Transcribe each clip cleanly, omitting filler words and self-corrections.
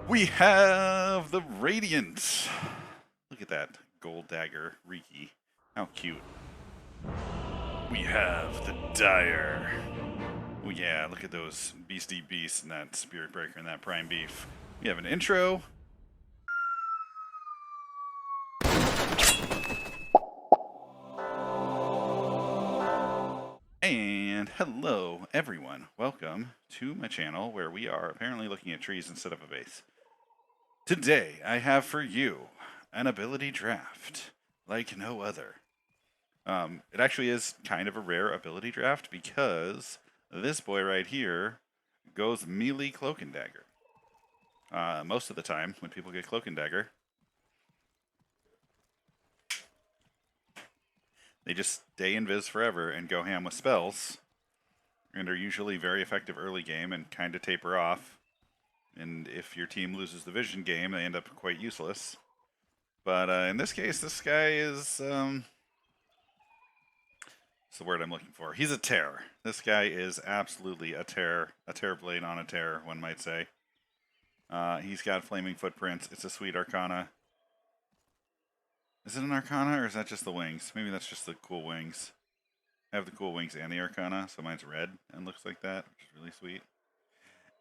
We have the Radiant. Look at that gold dagger, Riki. How cute. We have the Dire. Oh yeah, look at those beastie beasts and that Spirit Breaker and that Prime Beef. We have an intro. And hello everyone, welcome to my channel where we are apparently looking at trees instead of a base. Today I have for you an ability draft like no other. It actually is kind of a rare ability draft because this boy right here goes melee Cloak and Dagger. Most of the time when people get Cloak and Dagger, they just stay invis forever and go ham with spells, and are usually very effective early game and kind of taper off. And if your team loses the vision game, they end up quite useless. But in this case, this guy is, what's the word I'm looking for? He's a tear. This guy is absolutely a tear blade on a tear, one might say. He's got flaming footprints. It's a sweet Arcana. Is it an Arcana, or is that just the wings? Maybe that's just the cool wings. I have the cool wings and the Arcana, so mine's red and looks like that, which is really sweet.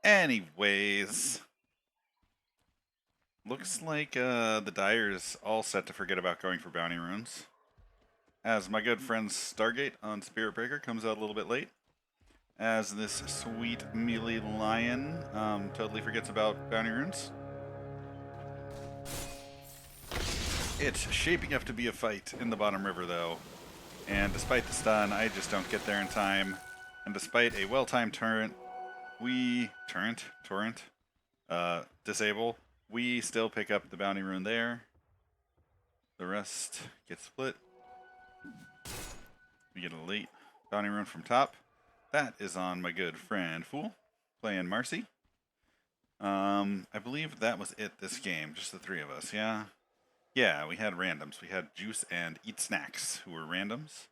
Anyways, looks like the Dire's all set to forget about going for bounty runes, as my good friend Stargate on Spirit Breaker comes out a little bit late, as this sweet melee lion totally forgets about bounty runes. It's shaping up to be a fight in the bottom river though, and despite the stun, I just don't get there in time, and despite a well-timed torrent, disable, we still pick up the bounty rune there. The rest get split. We get a late bounty rune from top. That is on my good friend Fool, playing Marcy. I believe that was it this game, just the three of us, yeah? Yeah, we had randoms. We had Juice and Eat Snacks, who were randoms.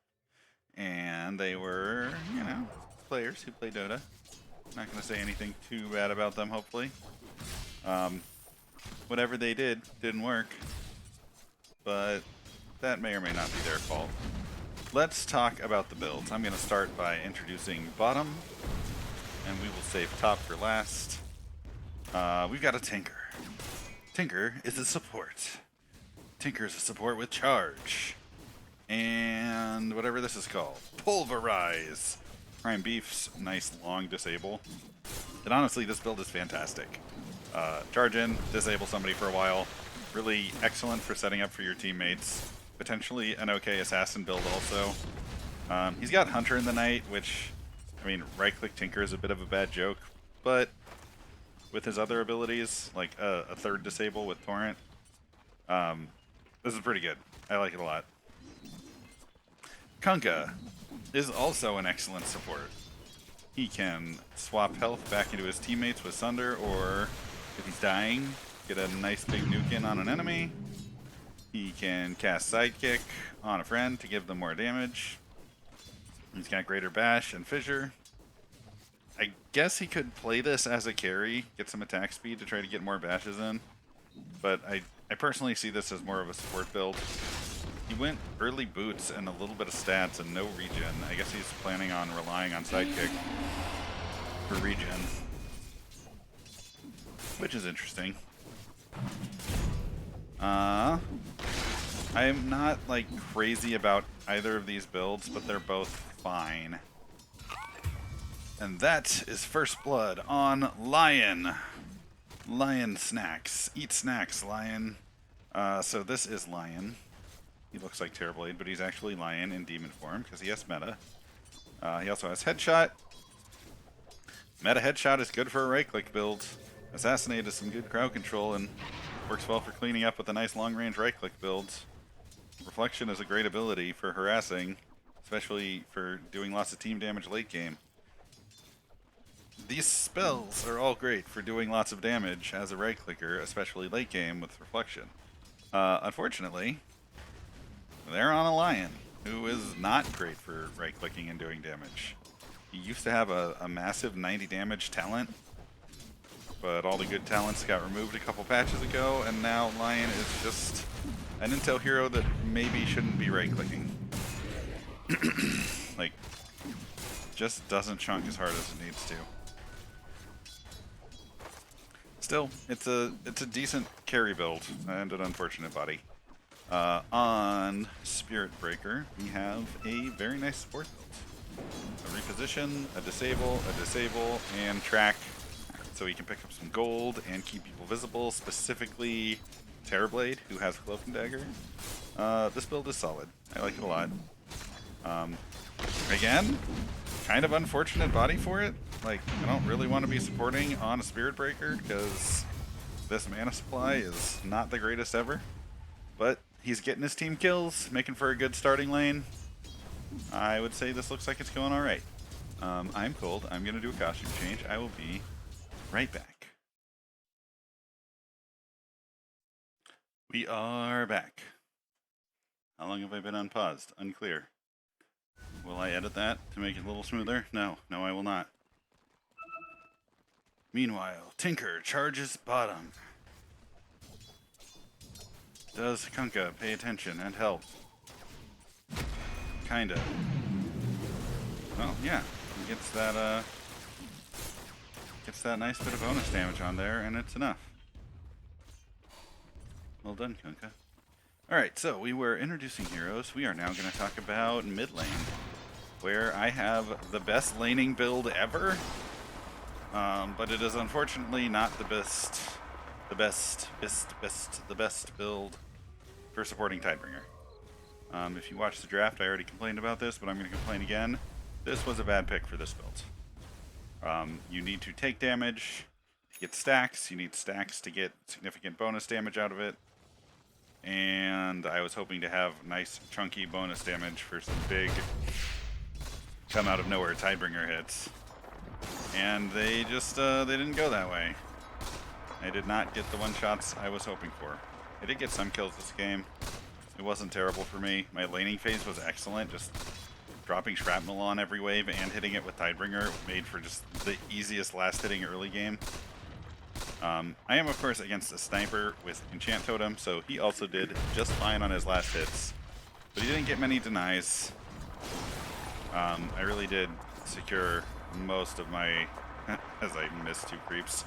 And they were, you know, players who play Dota. Not going to say anything too bad about them, hopefully. Whatever they did didn't work. But that may or may not be their fault. Let's talk about the builds. I'm going to start by introducing bottom. And we will save top for last. We've got a Tinker. Tinker is a support. Tinker is a support with charge. And whatever this is called. Pulverize. Prime Beef's nice long disable. And honestly, this build is fantastic. Charge in, disable somebody for a while. Really excellent for setting up for your teammates. Potentially an okay assassin build also. He's got Hunter in the Night, which, I mean, right-click Tinker is a bit of a bad joke, but with his other abilities, like a third disable with Torrent, this is pretty good. I like it a lot. Kunkka is also an excellent support. He can swap health back into his teammates with Sunder, or if he's dying, get a nice big nuke in on an enemy. He can cast Sidekick on a friend to give them more damage. He's got Greater Bash and Fissure. I guess he could play this as a carry, get some attack speed to try to get more bashes in, but I personally see this as more of a support build. He went early boots and a little bit of stats and no regen. I guess he's planning on relying on Sidekick for regen, which is interesting. I'm not like crazy about either of these builds, but they're both fine. And that is first blood on Lion. Lion Snacks. Eat Snacks, Lion. So this is Lion. He looks like Terrorblade, but he's actually Lion in demon form because he has meta. He also has Headshot. Meta Headshot is good for a right-click build. Assassinate is some good crowd control and works well for cleaning up with a nice long-range right-click build. Reflection is a great ability for harassing, especially for doing lots of team damage late game. These spells are all great for doing lots of damage as a right-clicker, especially late game with Reflection. Unfortunately, they're on a Lion, who is not great for right-clicking and doing damage. He used to have a massive 90 damage talent, but all the good talents got removed a couple patches ago, and now Lion is just an intel hero that maybe shouldn't be right-clicking. Like, just doesn't chunk as hard as it needs to. Still, it's a decent carry build and an unfortunate body. On Spirit Breaker, we have a very nice support build. A reposition, a disable, and track, so he can pick up some gold and keep people visible, specifically Terrorblade, who has Cloak and Dagger. This build is solid. I like it a lot. Again, kind of unfortunate body for it. Like, I don't really want to be supporting on a Spirit Breaker, because this mana supply is not the greatest ever. But he's getting his team kills, making for a good starting lane. I would say this looks like it's going alright. I'm cold. I'm going to do a costume change. I will be right back. We are back. How long have I been unpaused? Unclear. Will I edit that to make it a little smoother? No. No, I will not. Meanwhile, Tinker charges bottom. Does Kunkka pay attention and help? Kinda. Well, yeah. He gets that nice bit of bonus damage on there, and it's enough. Well done, Kunkka. Alright, so we were introducing heroes. We are now going to talk about mid lane, where I have the best laning build ever. But it is unfortunately not the best build for supporting Tidebringer. If you watched the draft, I already complained about this, but I'm going to complain again. This was a bad pick for this build. You need to take damage to get stacks. You need stacks to get significant bonus damage out of it. And I was hoping to have nice chunky bonus damage for some big come out of nowhere Tidebringer hits. And they just, they didn't go that way. I did not get the one-shots I was hoping for. I did get some kills this game. It wasn't terrible for me. My laning phase was excellent, just dropping shrapnel on every wave and hitting it with Tidebringer made for just the easiest last-hitting early game. I am, of course, against a sniper with Enchant Totem, so he also did just fine on his last hits. But he didn't get many denies. I really did secure most of my... as I missed 2 creeps.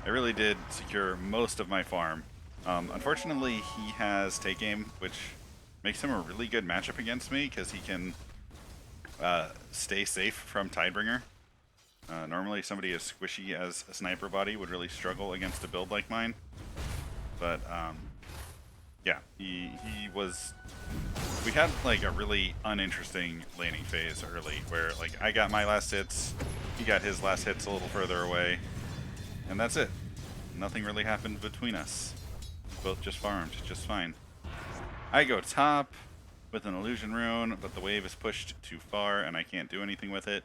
I really did secure most of my farm. Unfortunately, he has Take Aim, which makes him a really good matchup against me, because he can stay safe from Tidebringer. Normally somebody as squishy as a sniper body would really struggle against a build like mine. But, yeah, he was... We had, like, a really uninteresting laning phase early, where, like, I got my last hits, he got his last hits a little further away, and that's it. Nothing really happened between us. Both just farmed, just fine. I go top with an illusion rune, but the wave is pushed too far, and I can't do anything with it.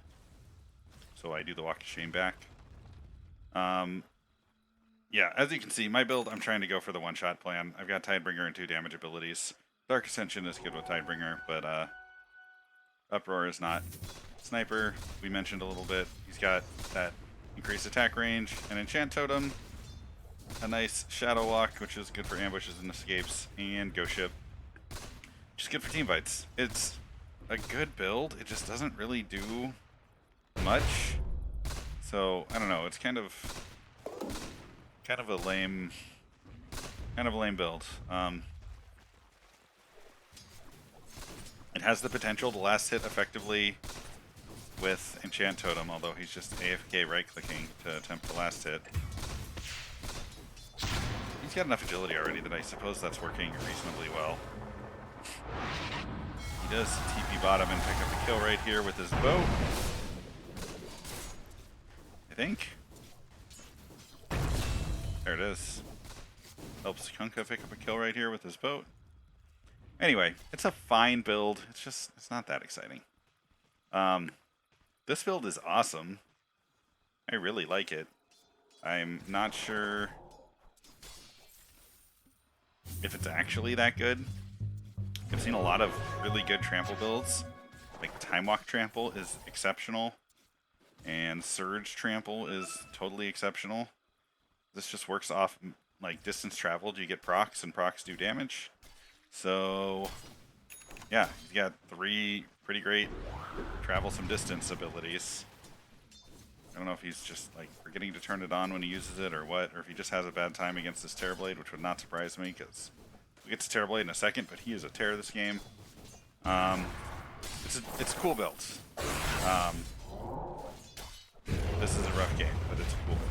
So I do the walk of shame back. Yeah, as you can see, my build, I'm trying to go for the one-shot plan. I've got Tidebringer and 2 damage abilities. Dark Ascension is good with Tidebringer, but Uproar is not. Sniper, we mentioned a little bit. He's got that increased attack range, an Enchant Totem, a nice Shadow Walk, which is good for ambushes and escapes, and Ghost Ship, which is good for team fights. It's a good build, it just doesn't really do much. So, I don't know, it's kind of a lame build. It has the potential to last hit effectively with Enchant Totem, although he's just AFK right-clicking to attempt the last hit. He's got enough agility already that I suppose that's working reasonably well. He does TP bottom and pick up a kill right here with his bow. I think. There it is. Helps Kunkka pick up a kill right here with his boat. Anyway, it's a fine build. It's not that exciting. This build is awesome. I really like it. I'm not sure if it's actually that good. I've seen a lot of really good trample builds. Like Time Walk Trample is exceptional. And Surge Trample is totally exceptional. this just works off like distance traveled. You get procs, and procs do damage. So yeah, he's got 3 pretty great travel some distance abilities. I don't know if he's just like forgetting to turn it on when he uses it or what, or if he just has a bad time against this Terrorblade, which would not surprise me because we'll get to Terrorblade in a second, but he is a terror this game. It's a cool build. This is a rough game, but it's a cool build.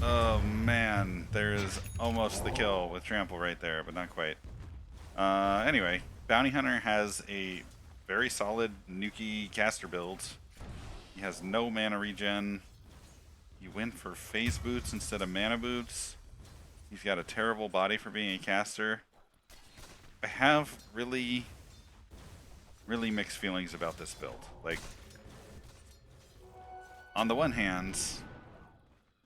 Oh man, there's almost the kill with Trample right there, but not quite. Anyway, Bounty Hunter has a very solid Nuki caster build. He has no mana regen. You went for phase boots instead of mana boots. He's got a terrible body for being a caster. I have really mixed feelings about this build. Like, on the one hand,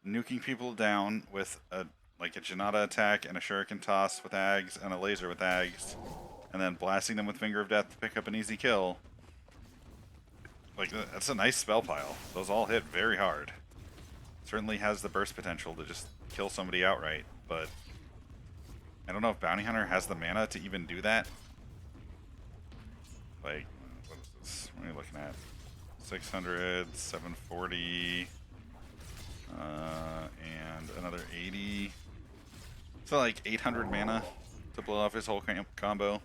nuking people down with a Janata attack and a Shuriken toss with Ags and a laser with Ags, and then blasting them with Finger of Death to pick up an easy kill. Like, that's a nice spell pile. Those all hit very hard. Certainly has the burst potential to just kill somebody outright, but I don't know if Bounty Hunter has the mana to even do that. Like, what is this? What are you looking at? 600, 740, and another 80. So like 800 mana to blow off his whole combo.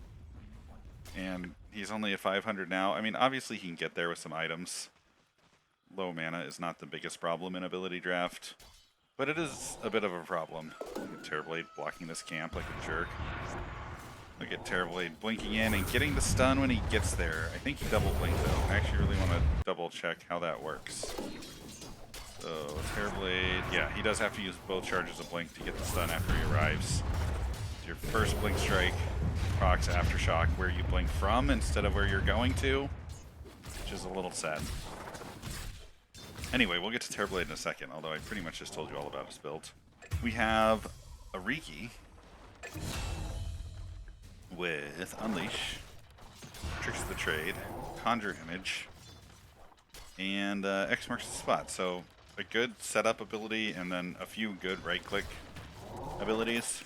And he's only at 500 now. I mean, obviously he can get there with some items. Low mana is not the biggest problem in ability draft, but it is a bit of a problem. Look at Terrorblade blocking this camp like a jerk. Look at Terrorblade blinking in and getting the stun when he gets there. I think he double blinked though. I actually really want to double check how that works. So Terrorblade, yeah, he does have to use both charges of blink to get the stun after he arrives. It's your first blink strike, procs Aftershock where you blink from instead of where you're going to, which is a little sad. Anyway, we'll get to Terrorblade in a second, although I pretty much just told you all about his build. We have a Riki with Unleash, Tricks of the Trade, Conjure Image, and X marks the spot. So a good setup ability and then a few good right-click abilities.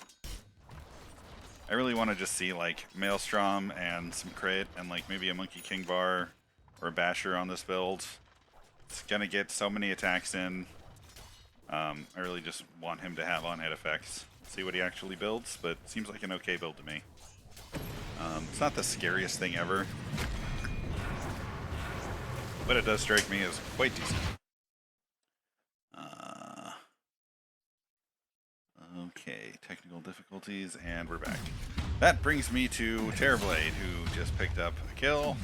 I really want to just see like Maelstrom and some crit and like maybe a Monkey King Bar or a Basher on this build. It's gonna get so many attacks in. I really just want him to have on-hit effects. See what he actually builds, but it seems like an okay build to me. It's not the scariest thing ever, but it does strike me as quite decent. Okay, technical difficulties, and we're back. That brings me to Terrorblade, who just picked up a kill.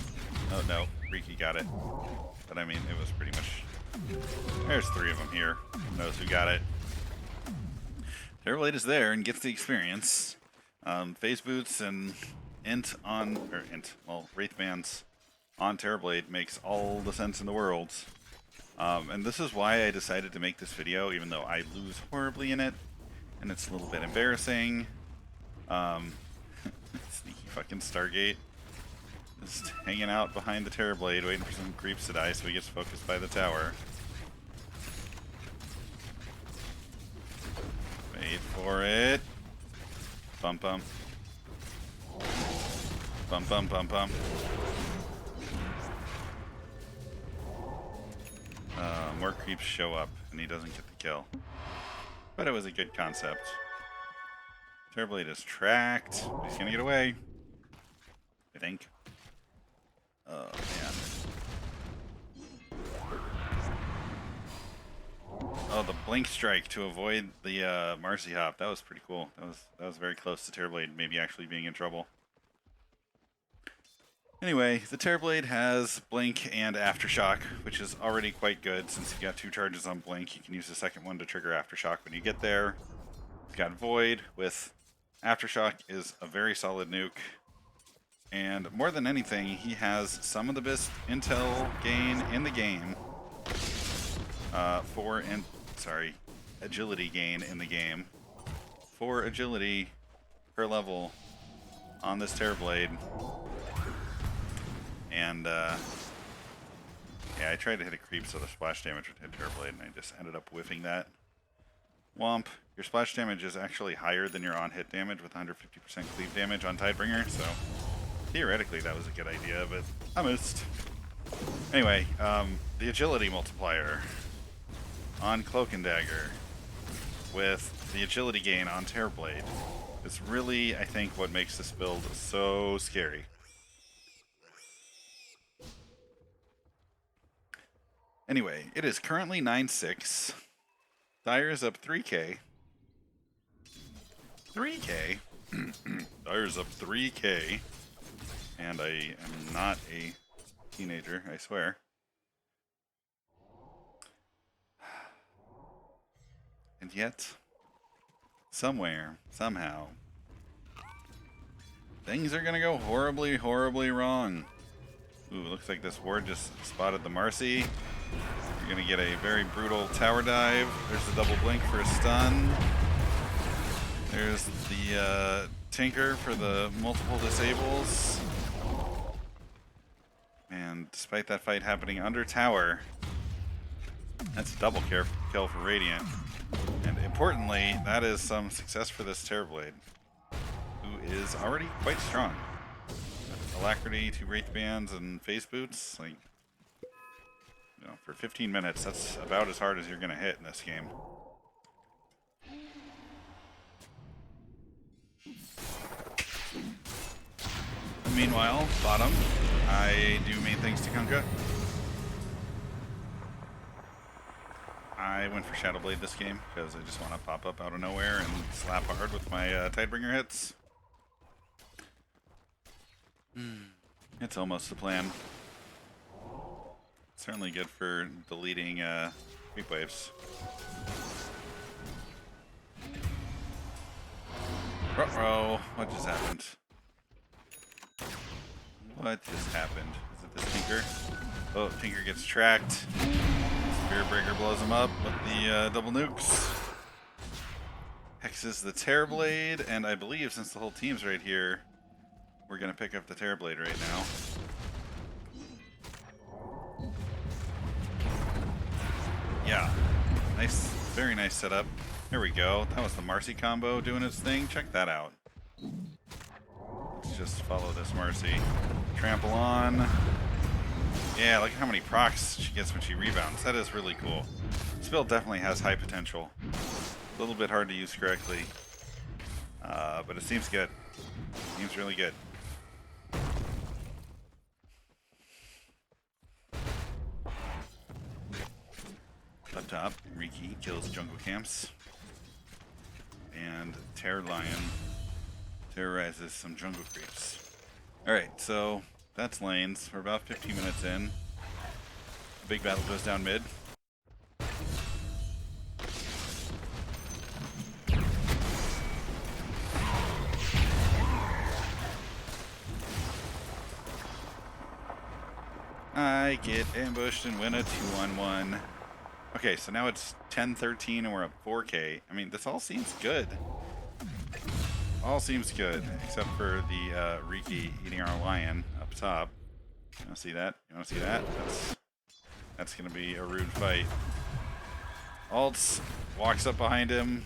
Oh no, Riki got it. But I mean, it was pretty much... There's 3 of them here. Who knows who got it? Terrorblade is there and gets the experience. Phase boots and Wraith Bands on Terrorblade makes all the sense in the world. And this is why I decided to make this video, even though I lose horribly in it. And it's a little bit embarrassing. Sneaky fucking Stargate. Just hanging out behind the Terrorblade, waiting for some creeps to die so he gets focused by the tower. Wait for it. Bump bump. Bump bump bump bump. More creeps show up and he doesn't get the kill. But it was a good concept. Terrorblade is tracked. He's gonna get away. I think. Oh man. Oh, the blink strike to avoid the Marcy hop. That was pretty cool. That was very close to Terrorblade maybe actually being in trouble. Anyway, the Terrorblade has Blink and Aftershock, which is already quite good since you've got 2 charges on Blink. You can use the second one to trigger Aftershock when you get there. You've got Void with Aftershock is a very solid nuke. And more than anything, he has some of the best intel gain in the game. Agility gain in the game. 4 agility per level on this Terrorblade. And Yeah, I tried to hit a creep so the splash damage would hit Terrorblade, and I just ended up whiffing that. Womp. Your splash damage is actually higher than your on-hit damage with 150% cleave damage on Tidebringer, so theoretically that was a good idea, but I missed. Anyway, the agility multiplier on Cloak and Dagger with the agility gain on Terrorblade is really, I think, what makes this build so scary. Anyway, it is currently 9-6. Dire is up 3k. 3k? Dire's up 3k. And I am not a teenager, I swear. And yet, somewhere, somehow, things are gonna go horribly, horribly wrong. Ooh, looks like this ward just spotted the Marcy. You're gonna get a very brutal tower dive. There's the double blink for a stun. There's the Tinker for the multiple disables. And despite that fight happening under tower, that's a double kill for Radiant. And importantly, that is some success for this Terrorblade, who is already quite strong. Alacrity, 2 Wraith Bands, and Face Boots. Like, you know, for 15 minutes, that's about as hard as you're going to hit in this game. Meanwhile, bottom, I do main things to Kunkka. I went for Shadowblade this game because I just want to pop up out of nowhere and slap hard with my Tidebringer hits. It's almost the plan. Certainly good for deleting creep waves. Uh-oh, what just happened? What just happened? Is it this Tinker? Oh, Tinker gets tracked. Spirit Breaker blows him up with the double nukes. Hexes the Terrorblade, and I believe since the whole team's right here, we're going to pick up the Terrorblade right now. Yeah, nice, very nice setup. There we go. That was the Marcy combo doing its thing. Check that out. Let's just follow this Marcy. Trample on. Yeah, look at how many procs she gets when she rebounds. That is really cool. This build definitely has high potential. A little bit hard to use correctly, but it seems good. Seems really good. Up top, Riki kills jungle camps. And Terror Lion terrorizes some jungle creeps. Alright, so that's lanes. We're about 15 minutes in. The big battle goes down mid. I get ambushed and win a 2-on-1. Okay, so now it's 10-13 and we're up 4k. I mean, this all seems good. All seems good, except for the Riki eating our lion up top. You want to see that? You want to see that? That's going to be a rude fight. Alts walks up behind him.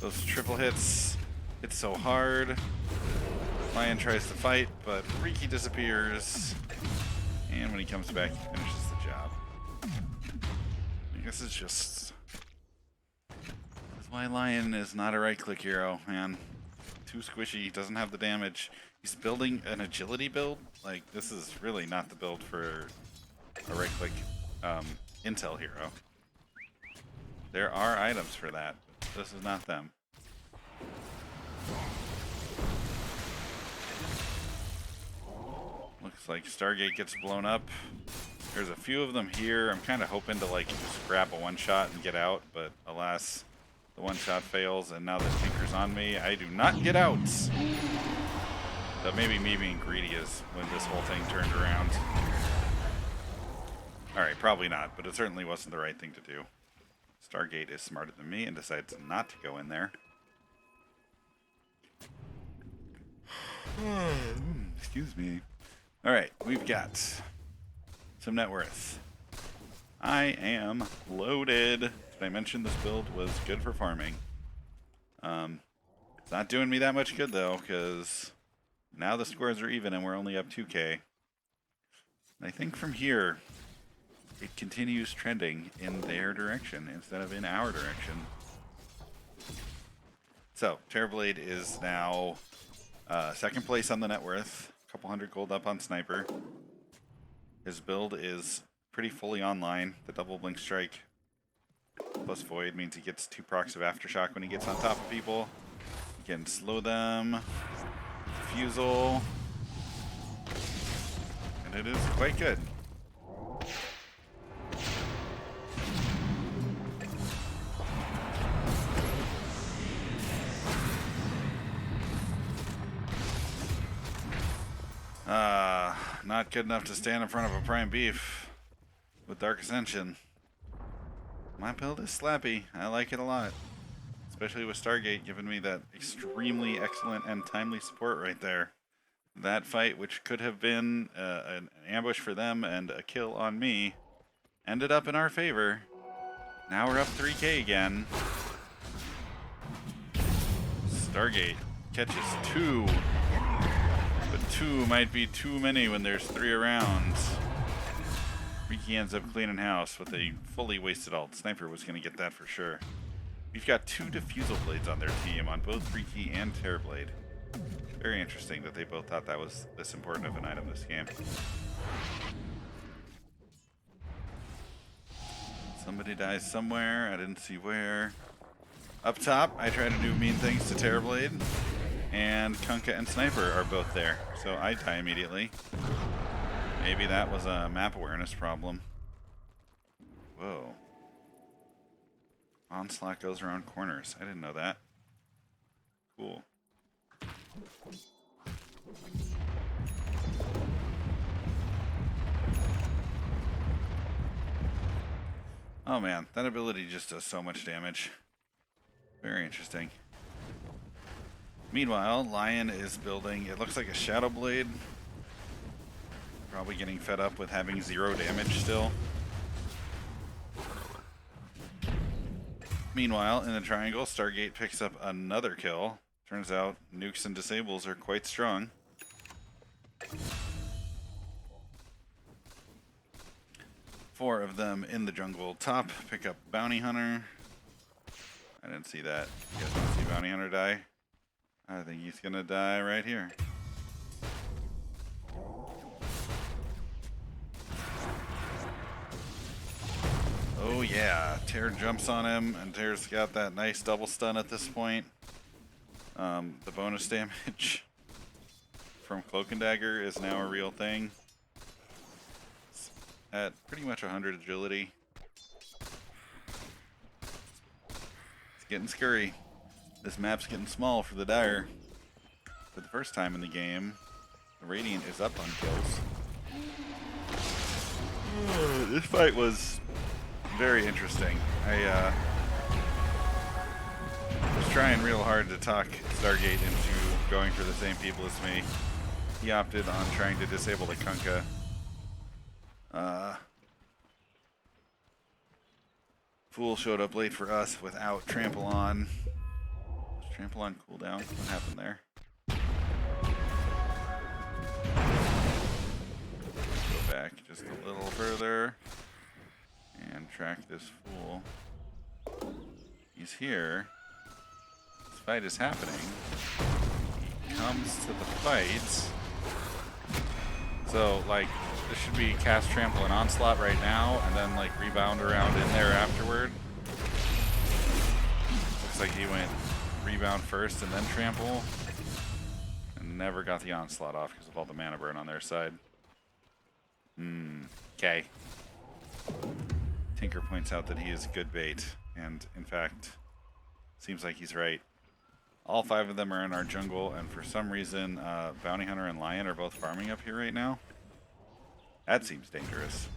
Those triple hits hit so hard. Lion tries to fight, but Riki disappears. And when he comes back, he finishes the job. I guess it's just... That's why Lion is not a right-click hero, man. Too squishy, doesn't have the damage. He's building an agility build. Like, this is really not the build for a right-click intel hero. There are items for that, but this is not them. Looks like Stargate gets blown up. There's a few of them here. I'm kind of hoping to like just grab a one-shot and get out, but alas, the one-shot fails, and now the Tinker's on me. I do not get out. That maybe me being greedy is when this whole thing turned around. Alright, probably not, but it certainly wasn't the right thing to do. Stargate is smarter than me and decides not to go in there. Excuse me. Alright, we've got some net worth. I am loaded. Did I mention this build was good for farming? It's not doing me that much good though, because now the scores are even and we're only up 2k. I think from here, it continues trending in their direction instead of in our direction. So, Terrorblade is now second place on the net worth, a couple hundred gold up on Sniper. His build is pretty fully online. The double blink strike plus Void means he gets 2 procs of Aftershock when he gets on top of people. He can slow them, Fusel, and it is quite good. Not good enough to stand in front of a Prime Beef with Dark Ascension. My build is slappy. I like it a lot. Especially with Stargate giving me that extremely excellent and timely support right there. That fight, which could have been an ambush for them and a kill on me, ended up in our favor. Now we're up 3k again. Stargate catches 2. But 2 might be too many when there's 3 around. Riki ends up cleaning house with a fully wasted ult. Sniper was going to get that for sure. We've got 2 Diffusal Blades on their team, on both Riki and Terrorblade. Very interesting that they both thought that was this important of an item this game. Somebody dies somewhere. I didn't see where. Up top, I try to do mean things to Terrorblade. And Kunkka and Sniper are both there, so I die immediately. Maybe that was a map awareness problem. Whoa. Onslaught goes around corners. I didn't know that. Cool. Oh man, that ability just does so much damage. Very interesting. Meanwhile, Lion is building, it looks like a Shadow Blade. Probably getting fed up with having 0 damage still. Meanwhile, in the triangle, Stargate picks up another kill. Turns out nukes and disables are quite strong. Four of them in the jungle top pick up Bounty Hunter. I didn't see that. You guys want to see Bounty Hunter die? I think he's gonna die right here. Oh yeah, Terror jumps on him, and Terror's got that nice double stun at this point. The bonus damage from Cloak and Dagger is now a real thing. It's at pretty much 100 agility. It's getting scurry. This map's getting small for the Dire. For the first time in the game, the Radiant is up on kills. This fight was very interesting. I was trying real hard to talk Stargate into going for the same people as me. He opted on trying to disable the Kunkka. Fool showed up late for us without Trample On. Was Trample On cooldown? What happened there? Go back just a little further and track this fool. He's here. This fight is happening. He comes to the fight. So, like, this should be cast Trample and Onslaught right now, and then, like, rebound around in there afterward. Looks like he went rebound first and then Trample. And never got the Onslaught off because of all the mana burn on their side. Okay. Tinker points out that he is good bait, and in fact, seems like he's right. All 5 of them are in our jungle, and for some reason, Bounty Hunter and Lion are both farming up here right now. That seems dangerous.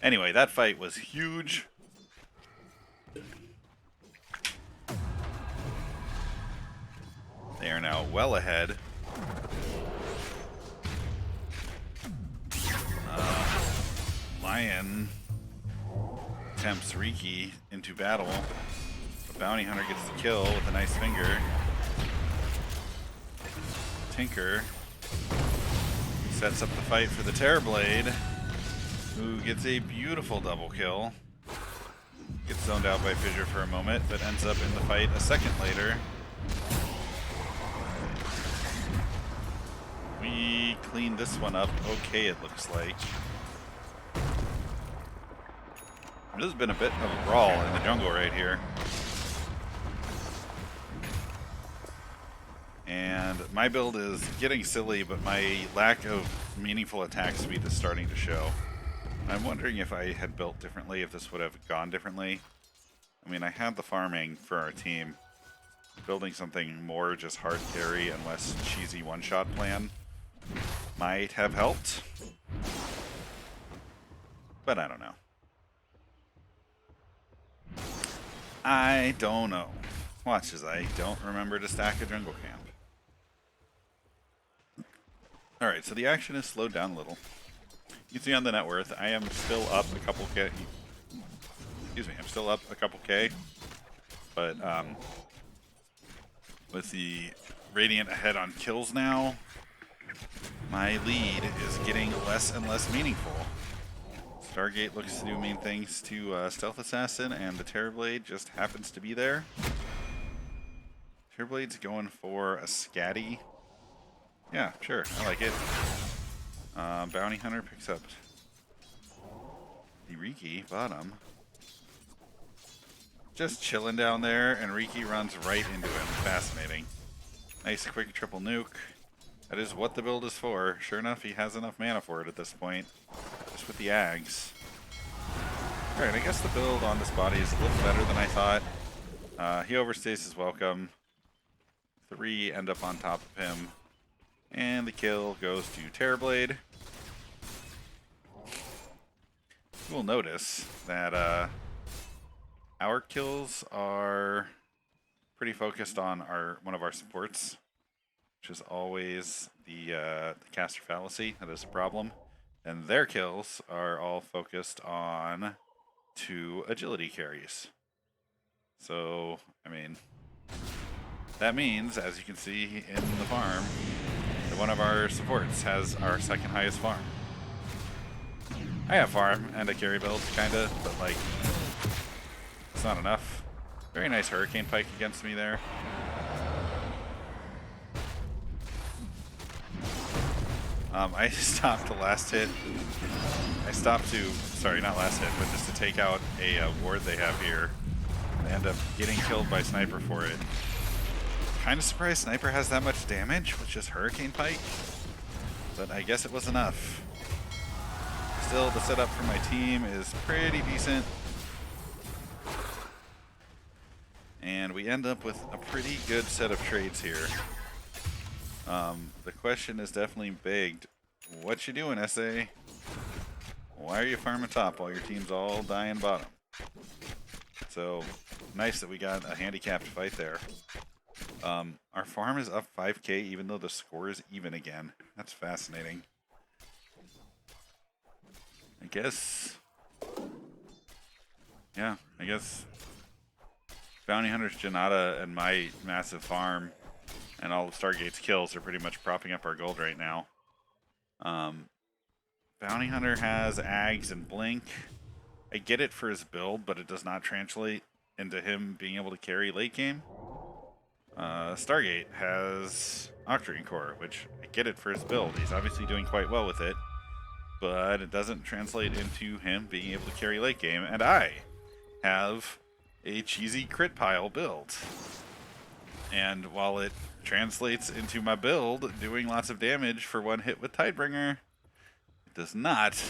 Anyway, that fight was huge. They are now well ahead. Lion tempts Riki into battle. The Bounty Hunter gets the kill with a nice finger. Tinker sets up the fight for the Terrorblade, who gets a beautiful double kill. Gets zoned out by Fissure for a moment, but ends up in the fight a second later. We cleaned this one up okay, it looks like. This has been a bit of a brawl in the jungle right here. And my build is getting silly, but my lack of meaningful attack speed is starting to show. I'm wondering if I had built differently, if this would have gone differently. I mean, I had the farming for our team. Building something more just hard carry and less cheesy one-shot plan might have helped. But I don't know. I don't know. Watch as I don't remember to stack a jungle camp. Alright, so the action is slowed down a little. You can see on the net worth, I am still up a couple K. Excuse me, I'm still up a couple K. But, with the Radiant ahead on kills now, my lead is getting less and less meaningful. Stargate looks to do mean things to Stealth Assassin, and the Terrorblade just happens to be there. Terrorblade's going for a Scatty. Yeah, sure, I like it. Bounty Hunter picks up the Riki, bottom. Just chilling down there, and Riki runs right into him. Fascinating. Nice quick triple nuke. That is what the build is for. Sure enough, he has enough mana for it at this point. Just with the Ags. Alright, I guess the build on this body is a little better than I thought. He overstays his welcome. 3 end up on top of him. And the kill goes to Terrorblade. You will notice that our kills are pretty focused on one of our supports, which is always the caster fallacy. That is a problem. And their kills are all focused on 2 agility carries. So, I mean, that means, as you can see in the farm, that one of our supports has our second highest farm. I have farm and a carry build, kinda, but like, it's not enough. Very nice Hurricane Pike against me there. I stopped the last hit. I stopped to, sorry, not last hit, but just to take out a ward they have here. I end up getting killed by Sniper for it. Kind of surprised Sniper has that much damage with just Hurricane Pike, but I guess it was enough. Still, the setup for my team is pretty decent. And we end up with a pretty good set of trades here. The question is definitely begged. What you doing, SA? Why are you farming top while your team's all dying bottom? So, nice that we got a handicapped fight there. Our farm is up 5k even though the score is even again. That's fascinating. I guess... yeah, I guess... Bounty Hunter's Janata and my massive farm and all of Stargate's kills are pretty much propping up our gold right now. Bounty Hunter has Ags and Blink. I get it for his build, but it does not translate into him being able to carry late game. Stargate has Octarine Core, which I get it for his build. He's obviously doing quite well with it, but it doesn't translate into him being able to carry late game. And I have a cheesy crit pile build. And while it translates into my build doing lots of damage for one hit with Tidebringer, it does not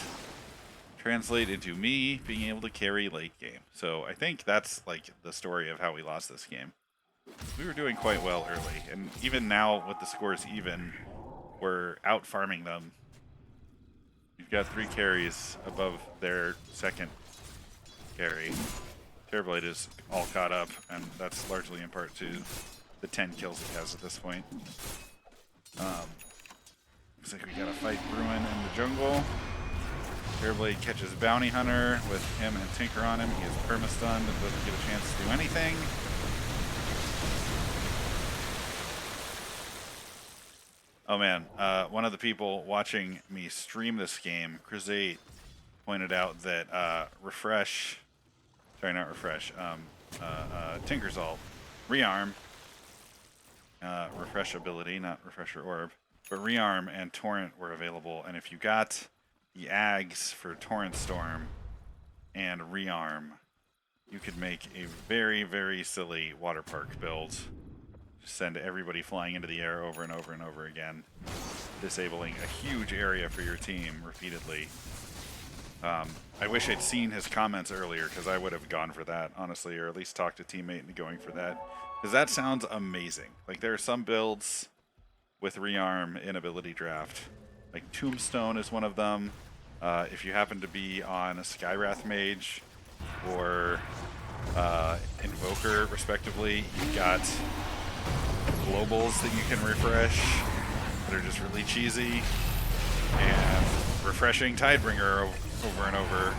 translate into me being able to carry late game. So I think that's like the story of how we lost this game. We were doing quite well early, and even now with the scores even, we're out farming them. We've got 3 carries above their second carry. Terrorblade is all caught up, and that's largely in part to the 10 kills he has at this point. Looks like we got a fight brewing in the jungle. Terrorblade catches Bounty Hunter with him and Tinker on him. He is perma-stunned and doesn't get a chance to do anything. Oh man, one of the people watching me stream this game, Chris8, pointed out that Tinker's ult, rearm, refresh ability, not refresher orb, but rearm and torrent were available, and if you got the Ags for Torrent Storm and rearm, you could make a very, very silly water park build. Just send everybody flying into the air over and over and over again, disabling a huge area for your team repeatedly. I wish I'd seen his comments earlier, because I would have gone for that, honestly, or at least talked to teammate into going for that. Because that sounds amazing. Like, there are some builds with rearm in ability draft. Like, Tombstone is one of them. If you happen to be on a Skywrath Mage or Invoker, respectively, you've got globals that you can refresh that are just really cheesy. And refreshing Tidebringer over and over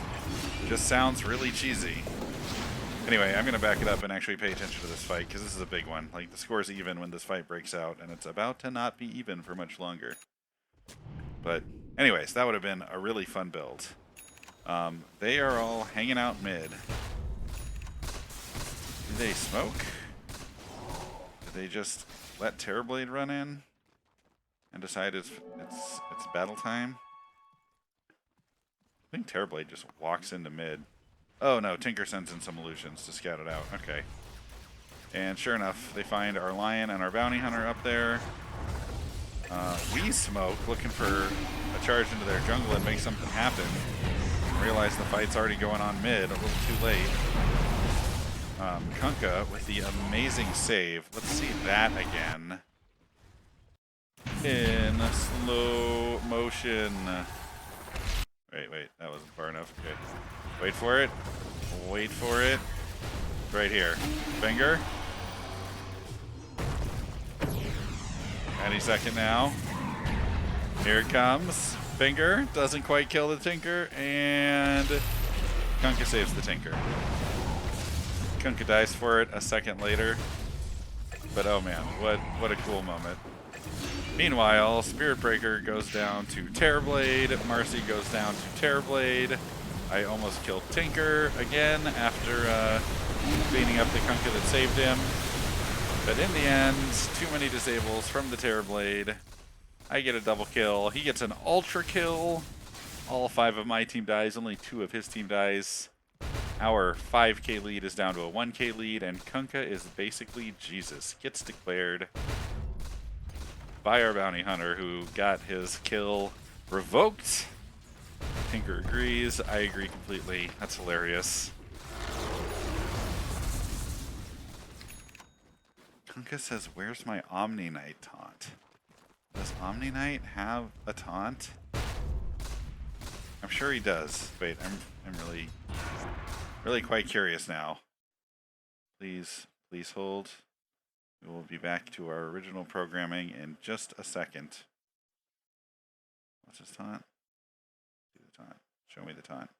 just sounds really cheesy. Anyway, I'm going to back it up and actually pay attention to this fight, because this is a big one. Like, the score's even when this fight breaks out, and it's about to not be even for much longer. But anyways, that would have been a really fun build. They are all hanging out mid. Do they smoke? Do they just let Terrorblade run in and decide it's battle time? I think Terrorblade just walks into mid. Oh no, Tinker sends in some illusions to scout it out. Okay. And sure enough, they find our Lion and our Bounty Hunter up there. We smoke, looking for a charge into their jungle and make something happen. Realize the fight's already going on mid, a little too late. Kunkka with the amazing save. Let's see that again. In slow motion. Wait, that wasn't far enough. Okay. Wait for it. Wait for it. Right here. Finger. Any second now. Here it comes. Finger. Doesn't quite kill the Tinker. And Kunkka saves the Tinker. Kunkka dies for it a second later. But oh man, what a cool moment. Meanwhile, Spirit Breaker goes down to Terrorblade. Marcy goes down to Terrorblade. I almost killed Tinker again after cleaning up the Kunkka that saved him. But in the end, too many disables from the Terrorblade. I get a double kill. He gets an ultra kill. All 5 of my team dies. Only 2 of his team dies. Our 5k lead is down to a 1k lead, and Kunkka is basically Jesus. Gets declared by our Bounty Hunter, who got his kill revoked. Tinker agrees. I agree completely. That's hilarious. Kunkka says, "Where's my KarmaKnight taunt?" Does KarmaKnight have a taunt? I'm sure he does. Wait, I'm really quite curious now. Please hold. We will be back to our original programming in just a second. What's his taunt? Do the taunt. Show me the taunt.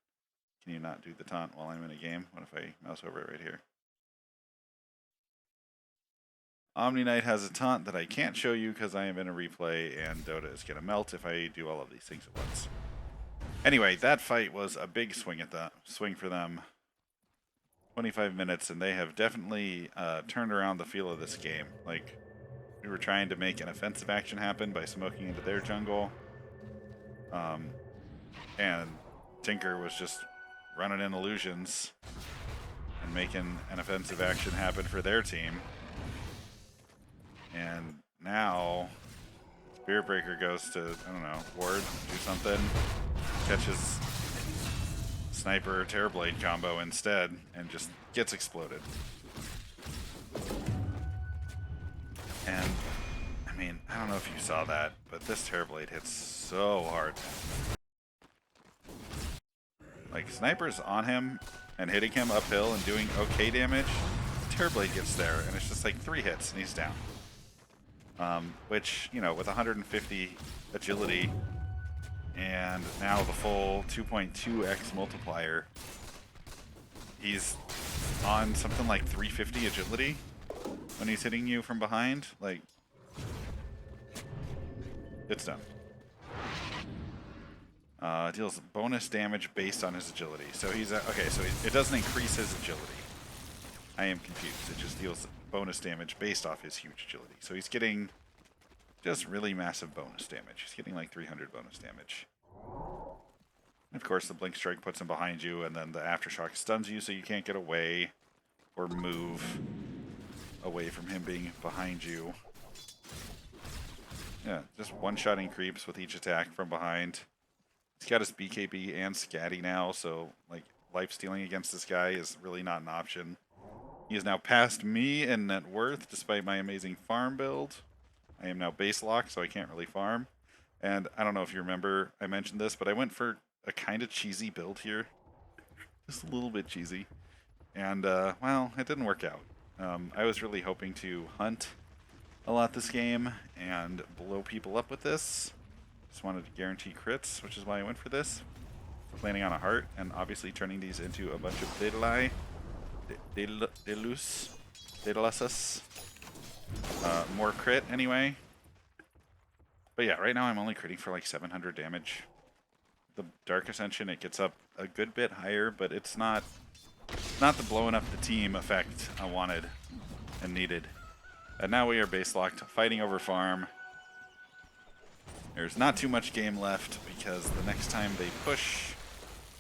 Can you not do the taunt while I'm in a game? What if I mouse over it right here? KarmaKnight has a taunt that I can't show you because I am in a replay, and Dota is going to melt if I do all of these things at once. Anyway, that fight was a big swing for them. 25 minutes, and they have definitely turned around the feel of this game. Like, we were trying to make an offensive action happen by smoking into their jungle. And Tinker was just running in illusions and making an offensive action happen for their team. And now Spirit Breaker goes to, I don't know, ward, do something, catches Sniper Terrorblade combo instead, and just gets exploded. And, I mean, I don't know if you saw that, but this Terrorblade hits so hard. Like, Sniper's on him and hitting him uphill and doing okay damage. Terrorblade gets there, and it's just like 3 hits, and he's down. Which, you know, with 150 agility and now the full 2.2x multiplier. He's on something like 350 agility when he's hitting you from behind. Like, good stuff. Deals bonus damage based on his agility. So he's okay. So it doesn't increase his agility. I am confused. It just deals bonus damage based off his huge agility. So he's getting just really massive bonus damage. He's getting like 300 bonus damage. And of course, the Blink Strike puts him behind you, and then the Aftershock stuns you so you can't get away or move away from him being behind you. Yeah, just one-shotting creeps with each attack from behind. He's got his BKB and Scatty now, so like life stealing against this guy is really not an option. He is now past me in net worth, despite my amazing farm build. I am now base locked, so I can't really farm. And I don't know if you remember, I mentioned this, but I went for a kind of cheesy build here. Just a little bit cheesy. And, well, it didn't work out. I was really hoping to hunt a lot this game and blow people up with this. Just wanted to guarantee crits, which is why I went for this. Planning on a heart, and obviously turning these into a bunch of Daedalus. More crit, anyway. But yeah, right now I'm only critting for like 700 damage. The Dark Ascension, it gets up a good bit higher, but it's not the blowing up the team effect I wanted and needed. And now we are base locked, fighting over farm. There's not too much game left because the next time they push,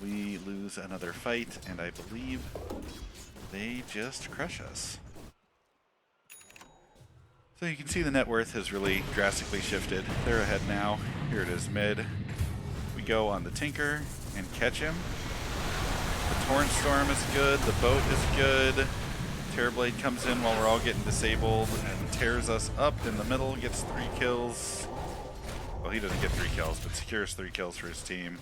we lose another fight, and I believe they just crush us. So you can see the net worth has really drastically shifted. They're ahead now. Here it is mid. We go on the Tinker and catch him. The Torrent Storm is good. The boat is good. Terrorblade comes in while we're all getting disabled and tears us up in the middle, gets 3 kills. Well, he doesn't get 3 kills, but secures 3 kills for his team.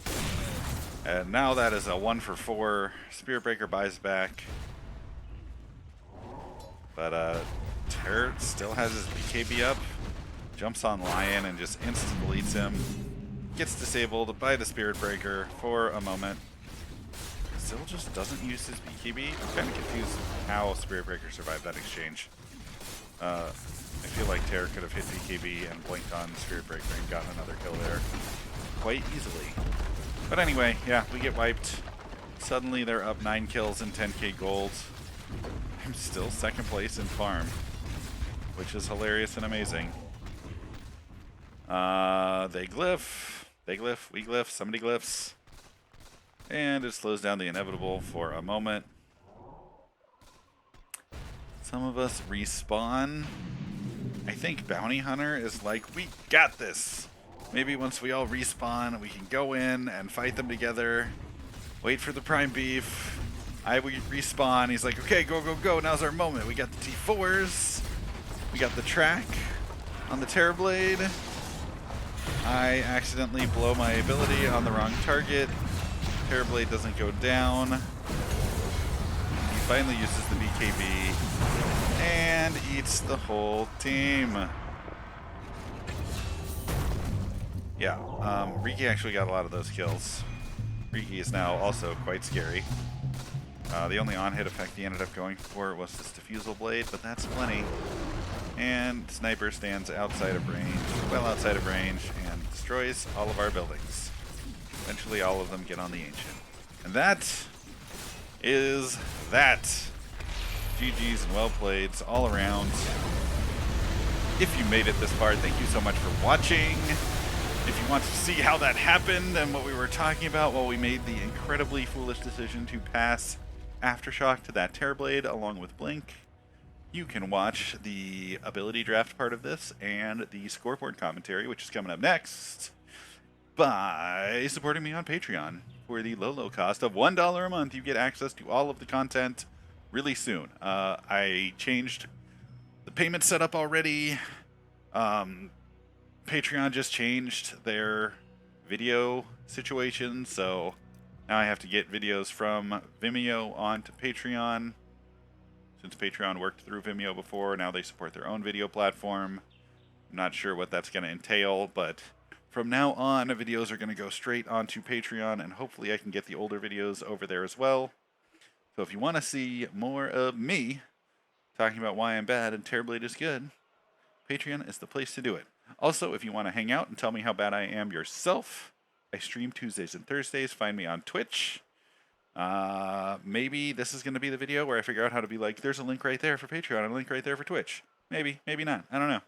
And now that is a 1 for 4. Spirit Breaker buys back. But Terror still has his BKB up. Jumps on Lion and just insta-deletes him. Gets disabled by the Spirit Breaker for a moment. Still just doesn't use his BKB. I'm kind of confused how Spirit Breaker survived that exchange. I feel like Terror could have hit BKB and blinked on Spirit Breaker and gotten another kill there quite easily. But anyway, yeah, we get wiped. Suddenly they're up 9 kills and 10k gold. I'm still second place in farm, which is hilarious and amazing. They glyph, we glyph, somebody glyphs. And it slows down the inevitable for a moment. Some of us respawn. I think Bounty Hunter is like, we got this. Maybe once we all respawn, we can go in and fight them together. Wait for the Prime Beef. I respawn. He's like, okay, go, go, go. Now's our moment. We got the T4s. We got the track on the Terrorblade. I accidentally blow my ability on the wrong target. Terrorblade doesn't go down. He finally uses the BKB and eats the whole team. Yeah, Riki actually got a lot of those kills. Riki is now also quite scary. The only on-hit effect he ended up going for was this Diffusal Blade, but that's plenty. And Sniper stands outside of range, well outside of range, and destroys all of our buildings. Eventually all of them get on the Ancient. And that is that. GG's and well playeds all around. If you made it this far, thank you so much for watching. If you want to see how that happened and what we were talking about while we made the incredibly foolish decision to pass Aftershock to that Terrorblade along with Blink, you can watch the ability draft part of this and the scoreboard commentary, which is coming up next, by supporting me on Patreon. For the low cost of $1 a month, you get access to all of the content really soon. I changed the payment setup already. Patreon just changed their video situation, so now I have to get videos from Vimeo onto Patreon. Since Patreon worked through Vimeo before, now they support their own video platform. I'm not sure what that's going to entail, but From now on, videos are going to go straight onto Patreon, and hopefully I can get the older videos over there as well. So if you want to see more of me talking about why I'm bad and Terrorblade is good, Patreon is the place to do it. Also, if you want to hang out and tell me how bad I am yourself, I stream Tuesdays and Thursdays. Find me on Twitch. Maybe this is going to be the video where I figure out how to be like, there's a link right there for Patreon and a link right there for Twitch. Maybe, maybe not. I don't know.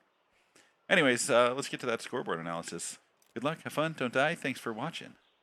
Anyways, let's get to that scoreboard analysis. Good luck, have fun, don't die. Thanks for watching.